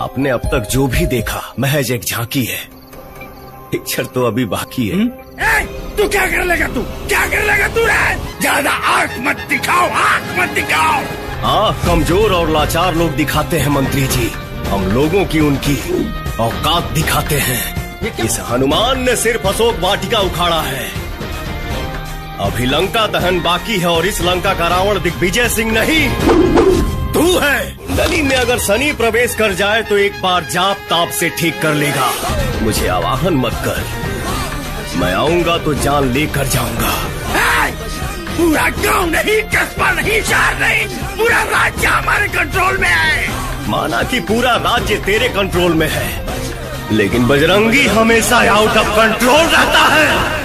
आपने अब तक जो भी देखा महज एक झांकी है, पिक्चर तो अभी बाकी है। तू क्या कर लेगा? क्या कर लेगा तू? ज्यादा आंख मत दिखाओ, आंख मत दिखाओ। आंख कमजोर और लाचार लोग दिखाते हैं मंत्री जी, हम लोगों की उनकी औकात दिखाते हैं। इस हनुमान ने सिर्फ अशोक वाटिका उखाड़ा है, अभी लंका दहन बाकी है, और इस लंका का रावण दिग्विजय सिंह नहीं, तू है। कुंडली में अगर शनि प्रवेश कर जाए तो एक बार जाप ताप से ठीक कर लेगा। मुझे आवाहन मत कर, मैं आऊंगा तो जान लेकर जाऊंगा। पूरा गांव नहीं, कस्बा नहीं, शहर नहीं, पूरा राज्य हमारे कंट्रोल में है। माना कि पूरा राज्य तेरे कंट्रोल में है, लेकिन बजरंगी हमेशा आउट ऑफ कंट्रोल रहता है।